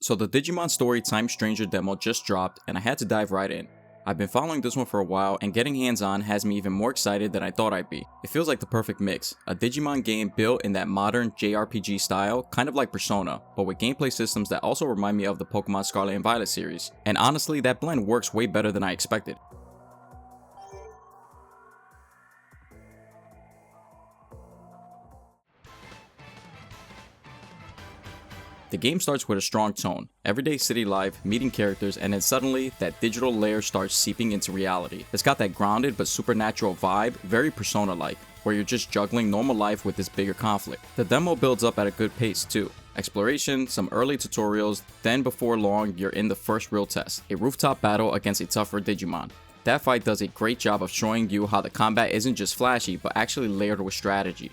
So the Digimon Story Time Stranger demo just dropped and I had to dive right in. I've been following this one for a while and getting hands-on has me even more excited than I thought I'd be. It feels like the perfect mix, a Digimon game built in that modern JRPG style, kind of like Persona, but with gameplay systems that also remind me of the Pokémon Scarlet and Violet series. And honestly, that blend works way better than I expected. The game starts with a strong tone, everyday city life, meeting characters, and then suddenly, that digital layer starts seeping into reality. It's got that grounded but supernatural vibe, very Persona-like, where you're just juggling normal life with this bigger conflict. The demo builds up at a good pace too. Exploration, some early tutorials, then before long, you're in the first real test, a rooftop battle against a tougher Digimon. That fight does a great job of showing you how the combat isn't just flashy, but actually layered with strategy.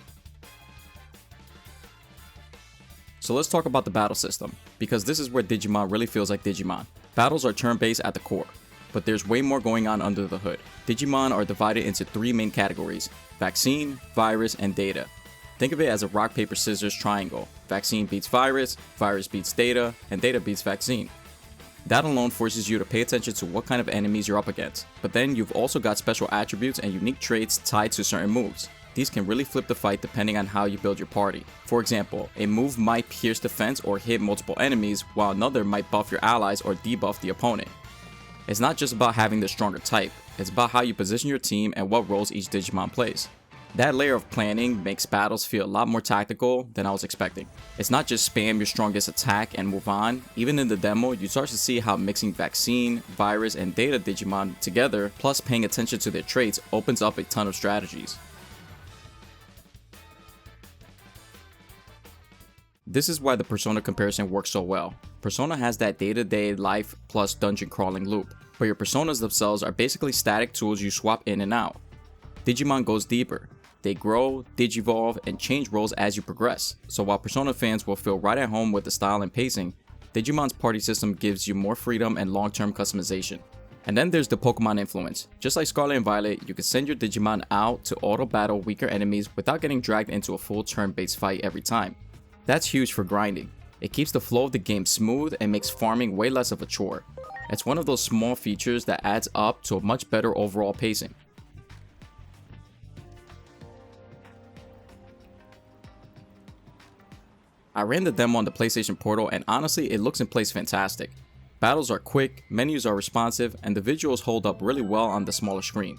So let's talk about the battle system, because this is where Digimon really feels like Digimon. Battles are turn-based at the core, but there's way more going on under the hood. Digimon are divided into three main categories: vaccine, virus, and data. Think of it as a rock, paper, scissors triangle. Vaccine beats virus beats data, and data beats vaccine. That alone forces you to pay attention to what kind of enemies you're up against, but then you've also got special attributes and unique traits tied to certain moves. These can really flip the fight depending on how you build your party. For example, a move might pierce defense or hit multiple enemies, while another might buff your allies or debuff the opponent. It's not just about having the stronger type, it's about how you position your team and what roles each Digimon plays. That layer of planning makes battles feel a lot more tactical than I was expecting. It's not just spam your strongest attack and move on. Even in the demo, you start to see how mixing vaccine, virus, and data Digimon together, plus paying attention to their traits, opens up a ton of strategies. This is why the Persona comparison works so well. Persona has that day-to-day life plus dungeon crawling loop, but your Personas themselves are basically static tools you swap in and out. Digimon goes deeper. They grow, digivolve, and change roles as you progress. So while Persona fans will feel right at home with the style and pacing, Digimon's party system gives you more freedom and long-term customization. And then there's the Pokemon influence. Just like Scarlet and Violet, you can send your Digimon out to auto-battle weaker enemies without getting dragged into a full turn-based fight every time. That's huge for grinding. It keeps the flow of the game smooth and makes farming way less of a chore. It's one of those small features that adds up to a much better overall pacing. I ran the demo on the PlayStation Portal and honestly it looks and plays fantastic. Battles are quick, menus are responsive, and the visuals hold up really well on the smaller screen.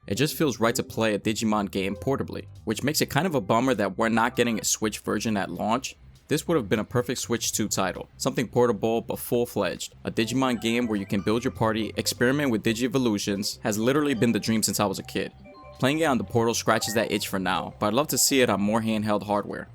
It just feels right to play a Digimon game portably, which makes it kind of a bummer that we're not getting a Switch version at launch. This would have been a perfect Switch 2 title, something portable but full-fledged. A Digimon game where you can build your party, experiment with Digi-evolutions, has literally been the dream since I was a kid. Playing it on the Portal scratches that itch for now, but I'd love to see it on more handheld hardware.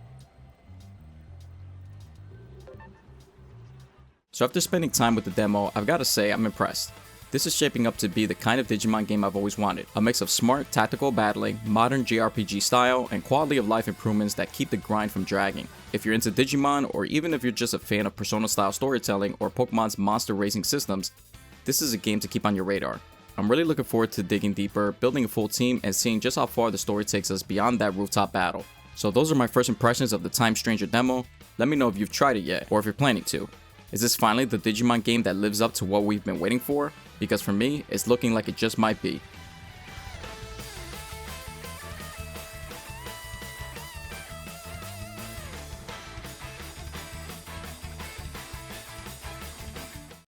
So after spending time with the demo, I've gotta say I'm impressed. This is shaping up to be the kind of Digimon game I've always wanted. A mix of smart, tactical battling, modern JRPG style, and quality of life improvements that keep the grind from dragging. If you're into Digimon, or even if you're just a fan of Persona-style storytelling or Pokemon's monster racing systems, this is a game to keep on your radar. I'm really looking forward to digging deeper, building a full team, and seeing just how far the story takes us beyond that rooftop battle. So those are my first impressions of the Time Stranger demo. Let me know if you've tried it yet, or if you're planning to. Is this finally the Digimon game that lives up to what we've been waiting for? Because for me, it's looking like it just might be.